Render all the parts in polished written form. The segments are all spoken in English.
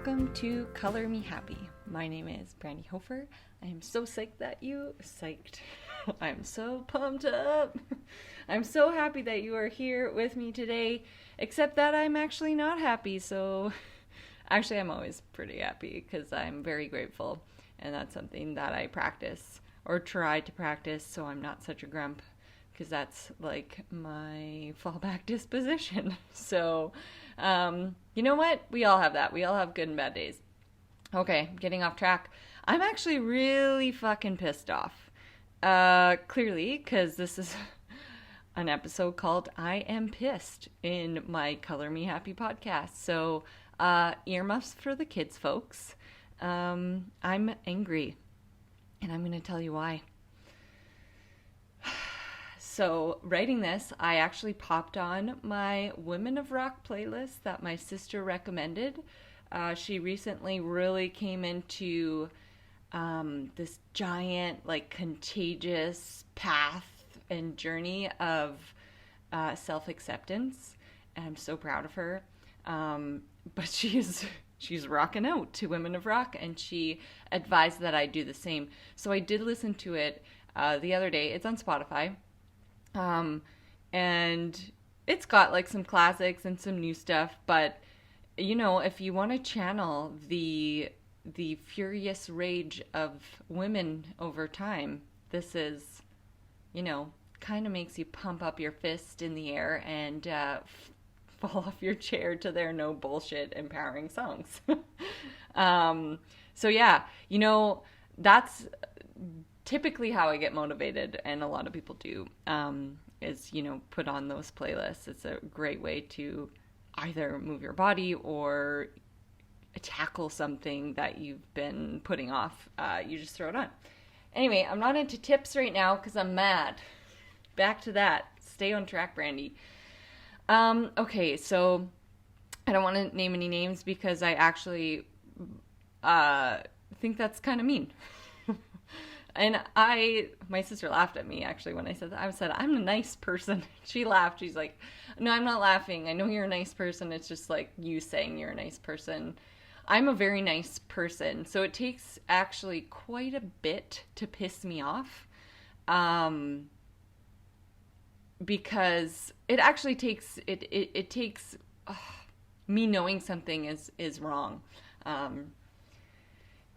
welcome to Color Me Happy. My name is Brandy Hofer. I am so psyched. I'm so pumped up. I'm so happy that you are here with me today, except that I'm actually not happy. So actually I'm always pretty happy because I'm very grateful, and that's something that I practice or try to practice so I'm not such a grump, because that's like my fallback disposition. So you know what? We all have that. We all have good and bad days. Okay, getting off track. I'm actually really fucking pissed off. Clearly, because this is an episode called I Am Pissed in my Color Me Happy podcast. So, earmuffs for the kids, folks. I'm angry, and I'm going to tell you why. So, writing this, I actually popped on my Women of Rock playlist that my sister recommended. She recently really came into this giant, like, contagious path and journey of self-acceptance, and I'm so proud of her. But she's rocking out to Women of Rock, and she advised that I do the same. So I did listen to it the other day. It's on Spotify. And it's got like some classics and some new stuff, but you know, if you want to channel the furious rage of women over time, this is, you know, kind of makes you pump up your fist in the air and fall off your chair to their no bullshit empowering songs. So yeah, you know, that's typically how I get motivated, and a lot of people do, is, you know, put on those playlists. It's a great way to either move your body or tackle something that you've been putting off. You just throw it on. Anyway, I'm not into tips right now because I'm mad. Back to that. Stay on track, Brandy. Okay, so I don't want to name any names because I actually think that's kind of mean. And my sister laughed at me actually when I said that. I said, I'm a nice person. She laughed. She's like, no, I'm not laughing. I know you're a nice person. It's just like you saying you're a nice person. I'm a very nice person. So it takes actually quite a bit to piss me off. Because it actually takes, it takes me knowing something is wrong.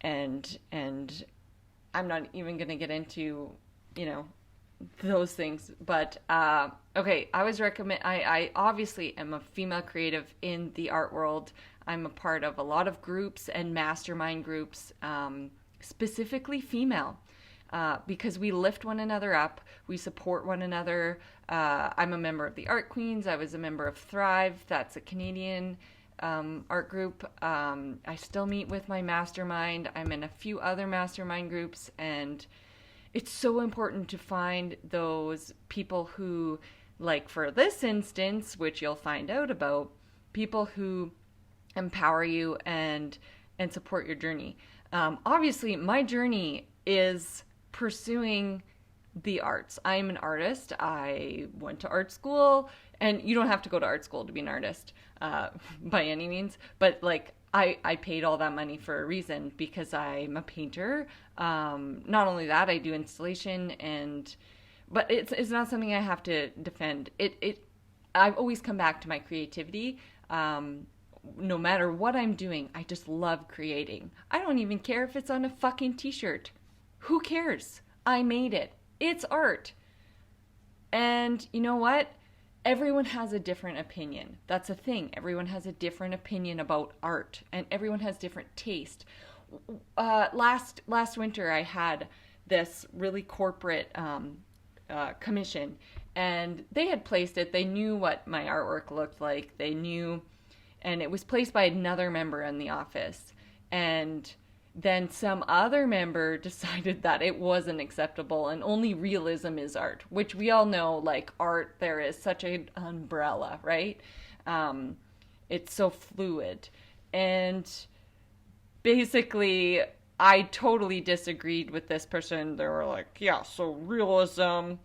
And I'm not even going to get into, you know, those things. But, okay, I obviously am a female creative in the art world. I'm a part of a lot of groups and mastermind groups, specifically female, because we lift one another up. We support one another. I'm a member of the Art Queens. I was a member of Thrive. That's a Canadian art group. I still meet with my mastermind. I'm in a few other mastermind groups, and it's so important to find those people who, like for this instance, which you'll find out about, people who empower you and support your journey. Obviously, my journey is pursuing the arts. I'm an artist. I went to art school, and you don't have to go to art school to be an artist by any means, but like I paid all that money for a reason, because I'm a painter. Not only that, I do installation, but it's not something I have to defend. I've always come back to my creativity. No matter what I'm doing, I just love creating. I don't even care if it's on a fucking t-shirt. Who cares? I made it. It's art. And you know what? Everyone has a different opinion. That's a thing. Everyone has a different opinion about art, and everyone has different taste. Last winter, I had this really corporate commission, and they had placed it. They knew what my artwork looked like. They knew, and it was placed by another member in the office. And then some other member decided that it wasn't acceptable and only realism is art, which we all know, like art, there is such an umbrella, right? It's so fluid. And basically, I totally disagreed with this person. They were like, yeah, so realism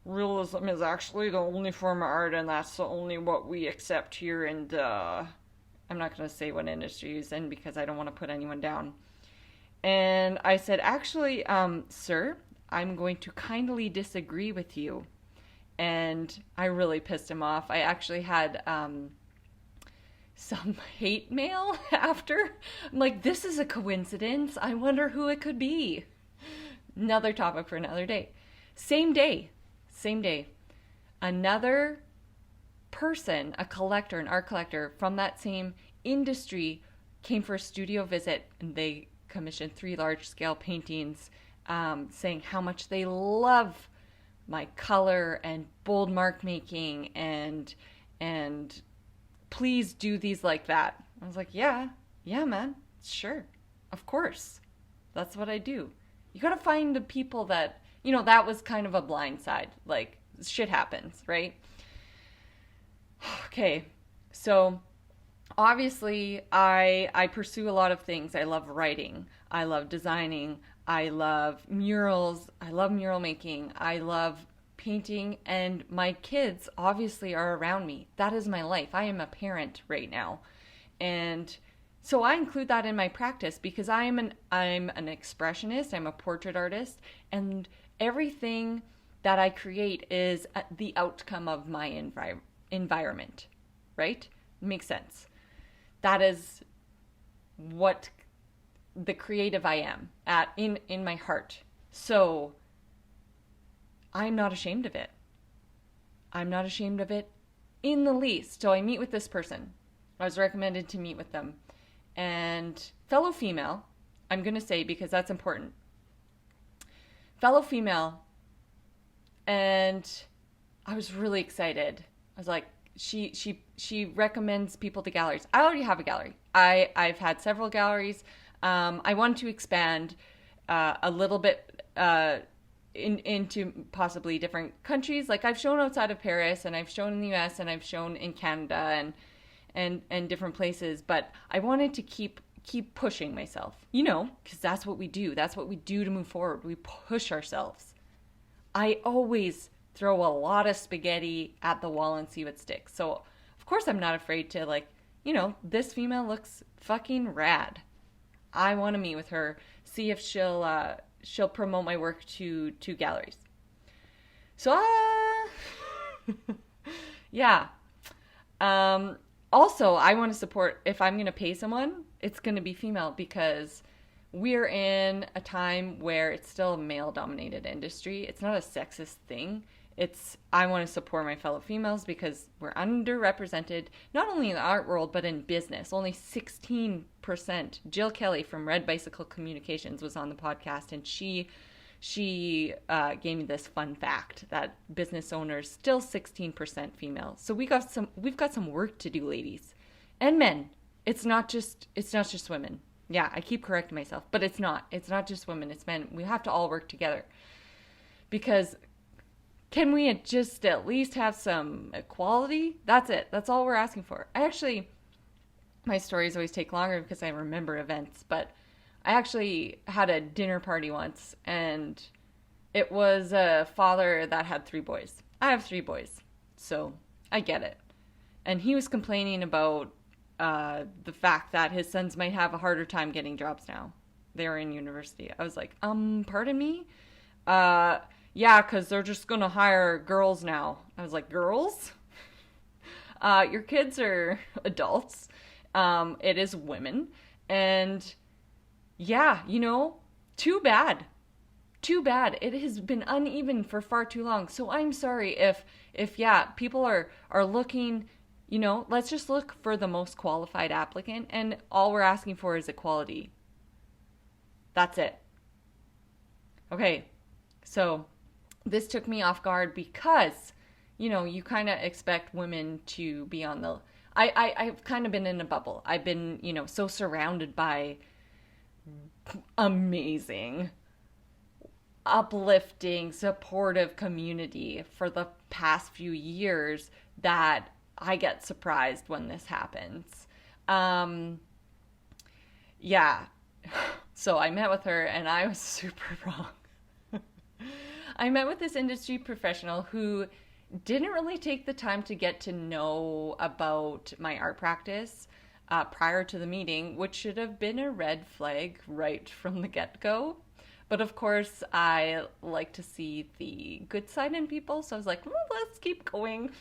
is actually the only form of art, and that's the only what we accept here in the I'm not going to say what industry he's in because I don't want to put anyone down. And I said, actually, sir, I'm going to kindly disagree with you. And I really pissed him off. I actually had some hate mail after. I'm like, this is a coincidence. I wonder who it could be. Another topic for another day. Same day. Another person, a collector, an art collector from that same industry came for a studio visit, and they commissioned 3 large-scale paintings saying how much they love my color and bold mark making and please do these like that. I was like, yeah, man, sure, of course. That's what I do. You gotta find the people that, that was kind of a blind side. Like, shit happens, right? Okay, so obviously I pursue a lot of things. I love writing. I love designing. I love murals. I love mural making. I love painting, and my kids obviously are around me. That is my life. I am a parent right now. And so I include that in my practice because I'm an expressionist, I'm a portrait artist, and everything that I create is the outcome of my environment, right? Makes sense. That is what the creative I am in my heart. So I'm not ashamed of it. I'm not ashamed of it in the least. So I meet with this person. I was recommended to meet with them. And fellow female, I'm going to say because that's important. Fellow female, and I was really excited. I was like, she recommends people to galleries. I already have a gallery. I've had several galleries. I want to expand a little bit into possibly different countries. Like I've shown outside of Paris, and I've shown in the US, and I've shown in Canada and different places. But I wanted to keep pushing myself, because that's what we do. That's what we do to move forward. We push ourselves. I always throw a lot of spaghetti at the wall and see what sticks. So of course I'm not afraid to this female looks fucking rad. I want to meet with her, see if she'll promote my work to galleries. So yeah. Also, I want to support, if I'm going to pay someone, it's going to be female, because we're in a time where it's still a male-dominated industry. It's not a sexist thing. I want to support my fellow females because we're underrepresented, not only in the art world, but in business. Only 16%. Jill Kelly from Red Bicycle Communications was on the podcast, and she gave me this fun fact that business owners still 16% female. So we've got some work to do, ladies and men. It's not just women. Yeah, I keep correcting myself, but it's not just women, it's men. We have to all work together, because can we just at least have some equality? That's it. That's all we're asking for. My stories always take longer because I remember events, but I actually had a dinner party once, and it was a father that had 3 boys. I have 3 boys, so I get it. And he was complaining about the fact that his sons might have a harder time getting jobs now. They were in university. I was like, pardon me? Yeah, because they're just going to hire girls now. I was like, girls? Your kids are adults. It is women. And yeah, too bad. Too bad. It has been uneven for far too long. So I'm sorry if people are looking, let's just look for the most qualified applicant, and all we're asking for is equality. That's it. Okay, so this took me off guard because, you kind of expect women to be on the... I've kind of been in a bubble. I've been, so surrounded by amazing, uplifting, supportive community for the past few years that I get surprised when this happens. Yeah. So I met with her, and I was super wrong. I met with this industry professional who didn't really take the time to get to know about my art practice. prior to the meeting, which should have been a red flag right from the get-go. But of course, I like to see the good side in people, so I was like, well, let's keep going.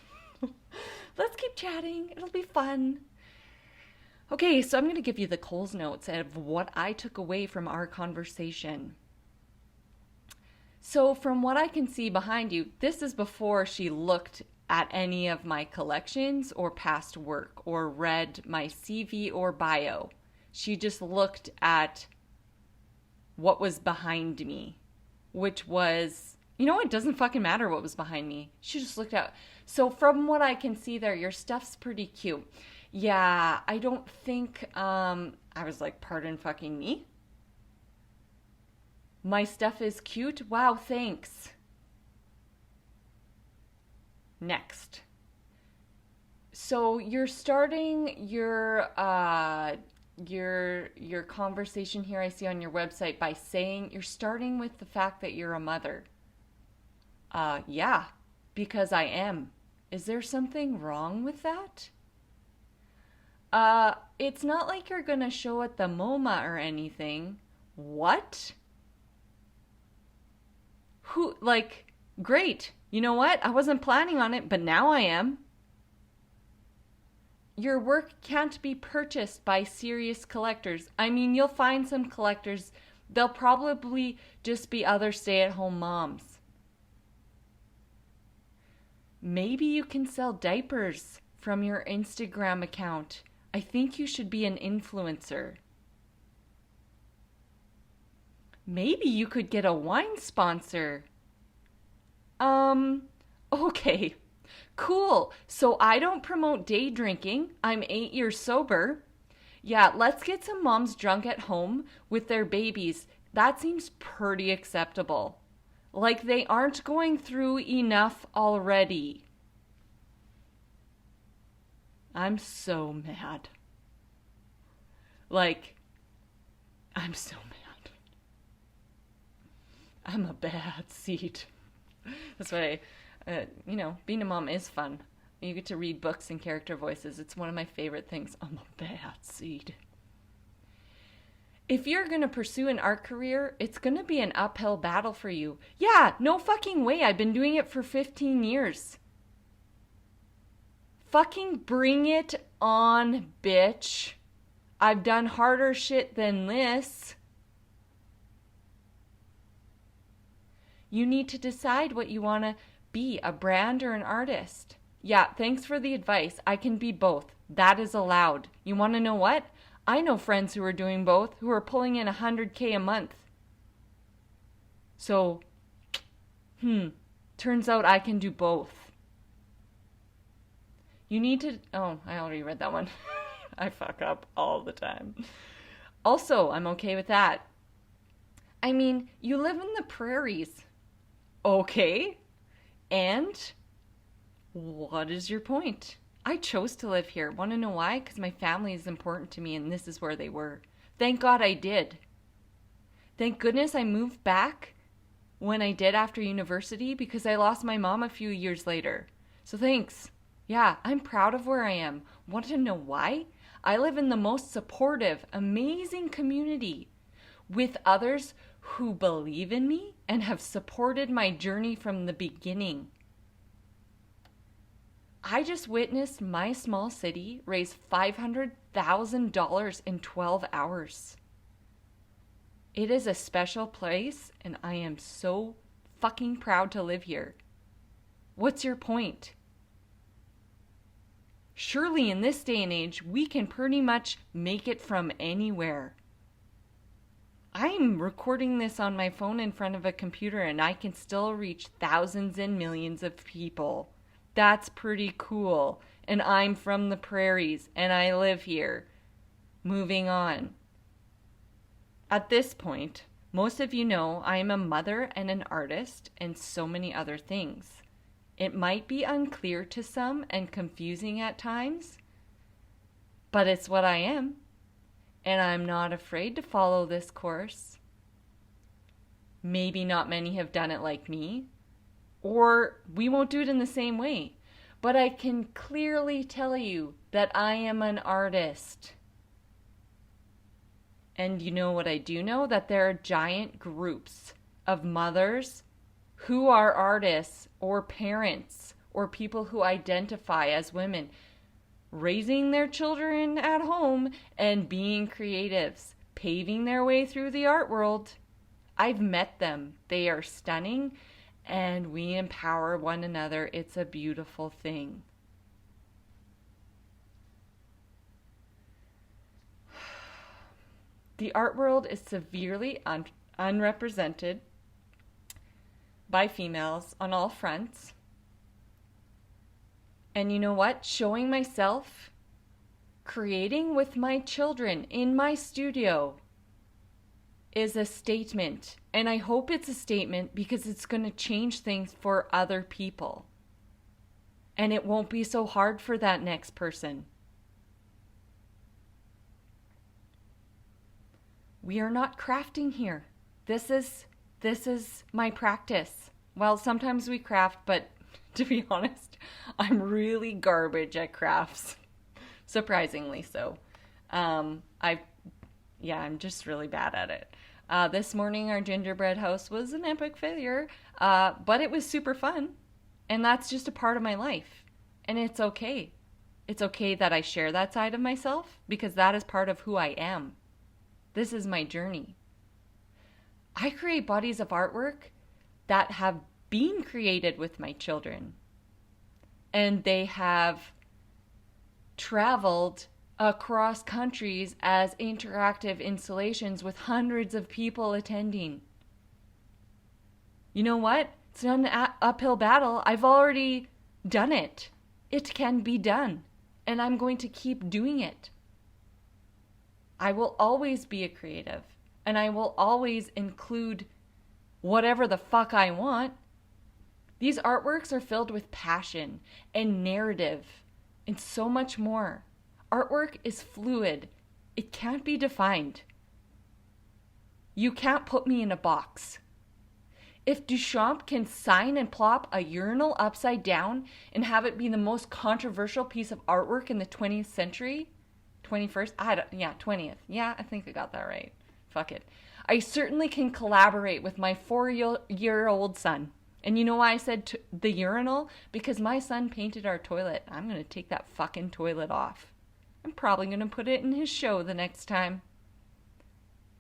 Let's keep chatting. It'll be fun. Okay, so I'm going to give you the Coles notes of what I took away from our conversation. So from what I can see behind you, this is before she looked at any of my collections or past work or read my CV or bio. She just looked at what was behind me, which was, it doesn't fucking matter what was behind me. She just looked at. So from what I can see there, your stuff's pretty cute. Yeah, I don't think, I was like, pardon fucking me? My stuff is cute? Wow, thanks. Next. So you're starting your conversation here I see on your website by saying you're starting with the fact that you're a mother. Yeah, because I am. Is there something wrong with that? It's not like you're gonna show at the MoMA or anything. What? Great. You know what? I wasn't planning on it, but now I am. Your work can't be purchased by serious collectors. I mean, you'll find some collectors. They'll probably just be other stay-at-home moms. Maybe you can sell diapers from your Instagram account. I think you should be an influencer. Maybe you could get a wine sponsor. Okay. Cool. So I don't promote day drinking. I'm 8 years sober. Yeah, let's get some moms drunk at home with their babies. That seems pretty acceptable. Like they aren't going through enough already. I'm so mad. I'm so mad. I'm a bad seed. That's why, being a mom is fun. You get to read books in character voices. It's one of my favorite things. I'm a bad seed. If you're going to pursue an art career, it's going to be an uphill battle for you. Yeah, no fucking way. I've been doing it for 15 years. Fucking bring it on, bitch. I've done harder shit than this. You need to decide what you want to be, a brand or an artist. Yeah, thanks for the advice. I can be both. That is allowed. You want to know what? I know friends who are doing both, who are pulling in $100K a month. So, turns out I can do both. You need to... Oh, I already read that one. I fuck up all the time. Also, I'm okay with that. I mean, you live in the prairies. Okay. And what is your point? I chose to live here. Want to know why? Because my family is important to me and this is where they were. Thank God I did. Thank goodness I moved back when I did after university because I lost my mom a few years later. So thanks. Yeah, I'm proud of where I am. Want to know why? I live in the most supportive, amazing community with others who believe in me and have supported my journey from the beginning. I just witnessed my small city raise $500,000 in 12 hours. It is a special place and I am so fucking proud to live here. What's your point? Surely in this day and age, we can pretty much make it from anywhere. I'm recording this on my phone in front of a computer and I can still reach thousands and millions of people. That's pretty cool. And I'm from the prairies and I live here. Moving on. At this point, most of you know I am a mother and an artist and so many other things. It might be unclear to some and confusing at times, but it's what I am. And I'm not afraid to follow this course. Maybe not many have done it like me, or we won't do it in the same way. But I can clearly tell you that I am an artist. And you know what I do know? That there are giant groups of mothers who are artists or parents or people who identify as women, raising their children at home and being creatives, paving their way through the art world. I've met them. They are stunning, and we empower one another. It's a beautiful thing. The art world is severely unrepresented by females on all fronts. And you know what? Showing myself, creating with my children in my studio is a statement. And I hope it's a statement because it's going to change things for other people. And it won't be so hard for that next person. We are not crafting here. This is my practice. Well, sometimes we craft, but to be honest, I'm really garbage at crafts. Surprisingly so. I'm just really bad at it. This morning, our gingerbread house was an epic failure, but it was super fun. And that's just a part of my life. And it's okay. It's okay that I share that side of myself because that is part of who I am. This is my journey. I create bodies of artwork that have been created with my children. And they have traveled across countries as interactive installations with hundreds of people attending. You know what? It's not an uphill battle. I've already done it. It can be done. And I'm going to keep doing it. I will always be a creative. And I will always include whatever the fuck I want. These artworks are filled with passion and narrative and so much more. Artwork is fluid. It can't be defined. You can't put me in a box. If Duchamp can sign and plop a urinal upside down and have it be the most controversial piece of artwork in the 20th century, 21st? 20th. Yeah, I think I got that right. Fuck it. I certainly can collaborate with my 4-year-old son. And you know why I said the urinal? Because my son painted our toilet. I'm going to take that fucking toilet off. I'm probably going to put it in his show the next time.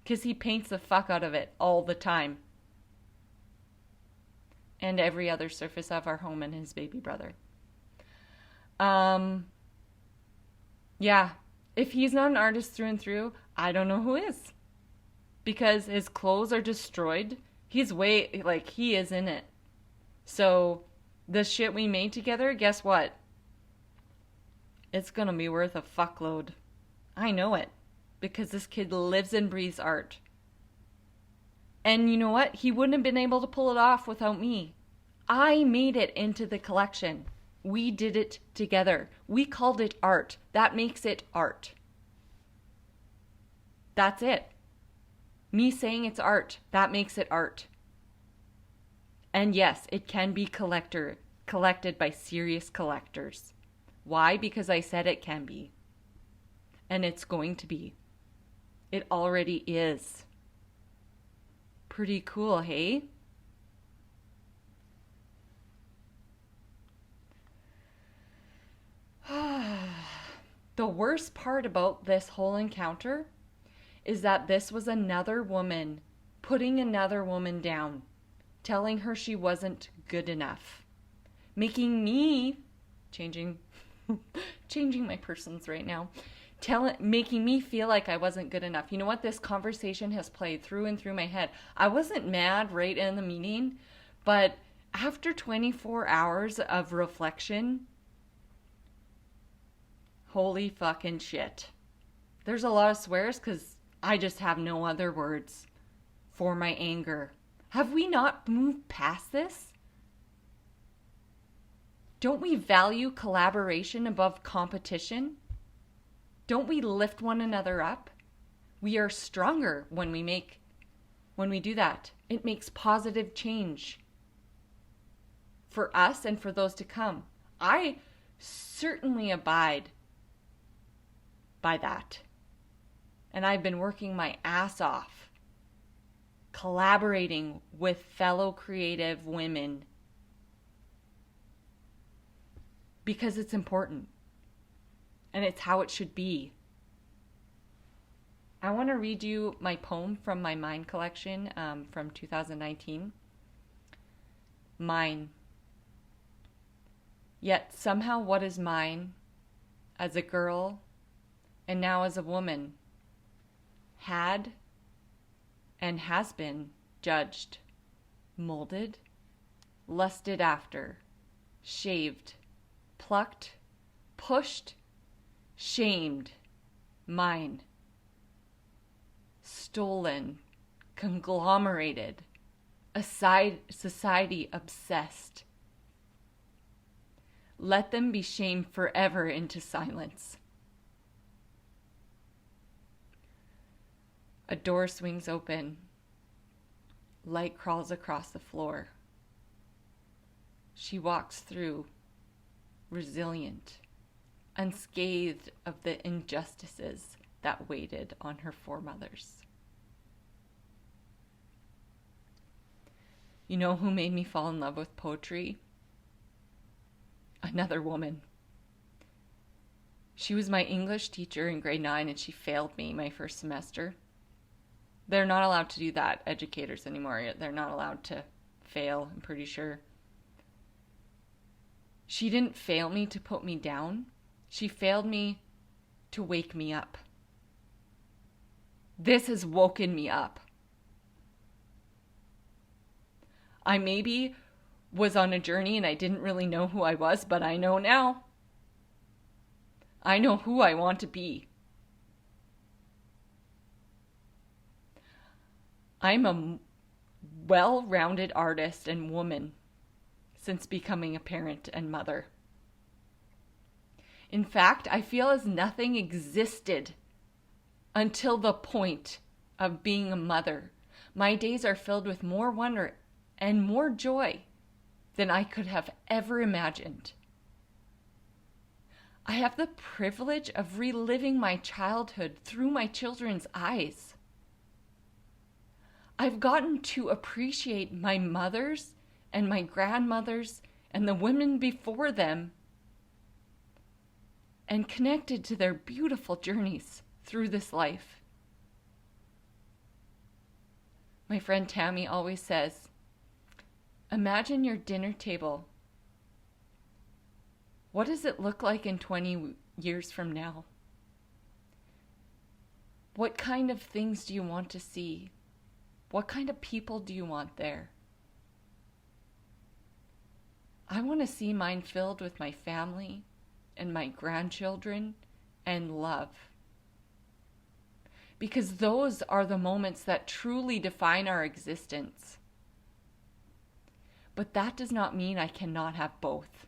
Because he paints the fuck out of it all the time. And every other surface of our home and his baby brother. Yeah. If he's not an artist through and through, I don't know who is. Because his clothes are destroyed. He is in it. So, the shit we made together, guess what? It's gonna be worth a fuckload. I know it. Because this kid lives and breathes art. And you know what? He wouldn't have been able to pull it off without me. I made it into the collection. We did it together. We called it art. That makes it art. That's it. Me saying it's art, that makes it art. And yes, it can be collected by serious collectors. Why? Because I said it can be. And it's going to be. It already is. Pretty cool, hey? The worst part about this whole encounter is that this was another woman putting another woman down, telling her she wasn't good enough, making me, changing my persons right now, making me feel like I wasn't good enough. You know what? This conversation has played through and through my head. I wasn't mad right in the meeting, but after 24 hours of reflection, holy fucking shit. There's a lot of swears because I just have no other words for my anger. Have we not moved past this? Don't we value collaboration above competition? Don't we lift one another up? We are stronger when we do that. It makes positive change for us and for those to come. I certainly abide by that. And I've been working my ass off, collaborating with fellow creative women because it's important and it's how it should be. I want to read you my poem from my Mine collection from 2019. Mine. Yet somehow what is mine as a girl and now as a woman had and has been judged, molded, lusted after, shaved, plucked, pushed, shamed, mine, stolen, conglomerated, a society obsessed. Let them be shamed forever into silence. A door swings open. Light crawls across the floor. She walks through, resilient, unscathed of the injustices that waited on her foremothers. You know who made me fall in love with poetry? Another woman. She was my English teacher in grade 9 and she failed me my first semester. They're not allowed to do that, educators anymore. They're not allowed to fail, I'm pretty sure. She didn't fail me to put me down. She failed me to wake me up. This has woken me up. I maybe was on a journey and I didn't really know who I was, but I know now. I know who I want to be. I'm a well-rounded artist and woman since becoming a parent and mother. In fact, I feel as nothing existed until the point of being a mother. My days are filled with more wonder and more joy than I could have ever imagined. I have the privilege of reliving my childhood through my children's eyes. I've gotten to appreciate my mothers and my grandmothers and the women before them and connected to their beautiful journeys through this life. My friend Tammy always says, imagine your dinner table. What does it look like in 20 years from now? What kind of things do you want to see? What kind of people do you want there? I want to see mine filled with my family and my grandchildren and love. Because those are the moments that truly define our existence. But that does not mean I cannot have both.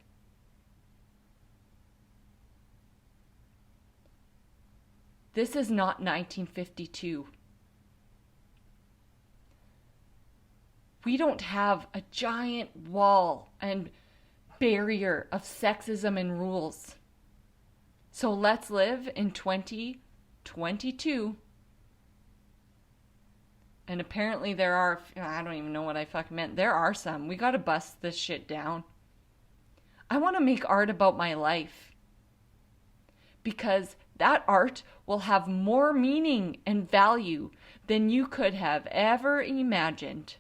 This is not 1952. We don't have a giant wall and barrier of sexism and rules. So let's live in 2022. And apparently there are, I don't even know what I fucking meant. There are some. We gotta bust this shit down. I want to make art about my life. Because that art will have more meaning and value than you could have ever imagined.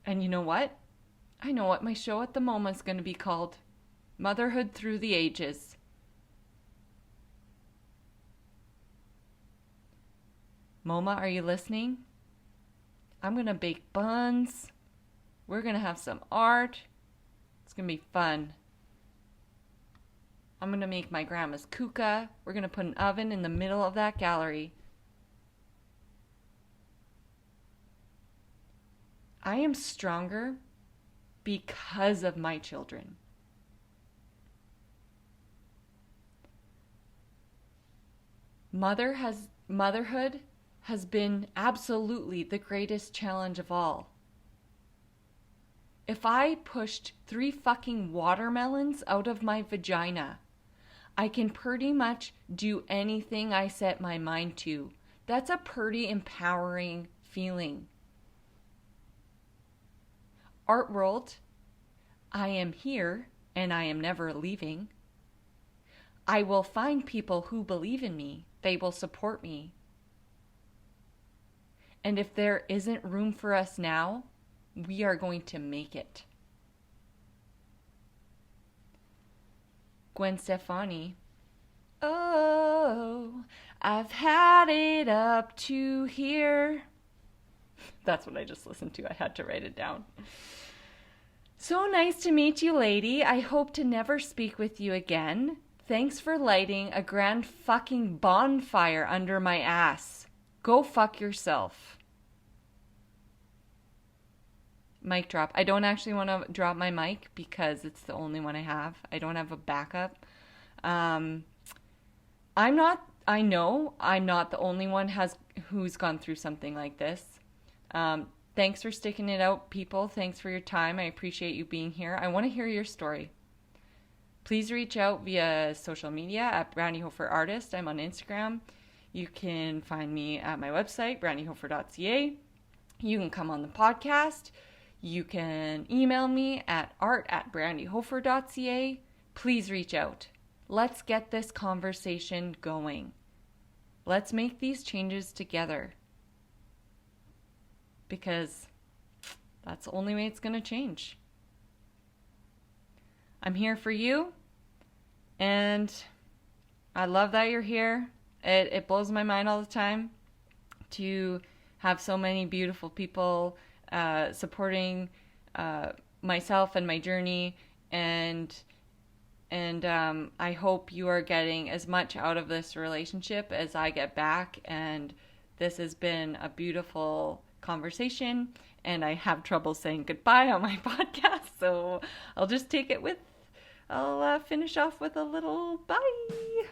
And you know what? I know what my show at the MoMa is going to be called. Motherhood Through the Ages. MoMa, are you listening? I'm going to bake buns. We're going to have some art. It's going to be fun. I'm going to make my grandma's kuka. We're going to put an oven in the middle of that gallery. I am stronger because of my children. Motherhood has been absolutely the greatest challenge of all. If I pushed 3 fucking watermelons out of my vagina, I can pretty much do anything I set my mind to. That's a pretty empowering feeling. Art world, I am here and I am never leaving. I will find people who believe in me. They will support me. And if there isn't room for us now, we are going to make it. Gwen Stefani. Oh, I've had it up to here. That's what I just listened to. I had to write it down. So nice to meet you, lady. I hope to never speak with you again. Thanks for lighting a grand fucking bonfire under my ass. Go fuck yourself. Mic drop. I don't actually want to drop my mic because it's the only one I have. I don't have a backup. I know I'm not the only one who's gone through something like this. Thanks for sticking it out, people. Thanks for your time. I appreciate you being here. I want to hear your story. Please reach out via social media at browniehofer artist. I'm on Instagram. You can find me at my website, browniehofer.ca. You can come on the podcast. You can email me at art@browniehofer.ca. Please reach out. Let's get this conversation going. Let's make these changes together. Because that's the only way it's going to change. I'm here for you. And I love that you're here. It blows my mind all the time to have so many beautiful people supporting myself and my journey, and I hope you are getting as much out of this relationship as I get back. And this has been a beautiful conversation, and I have trouble saying goodbye on my podcast, so I'll finish off with a little bye.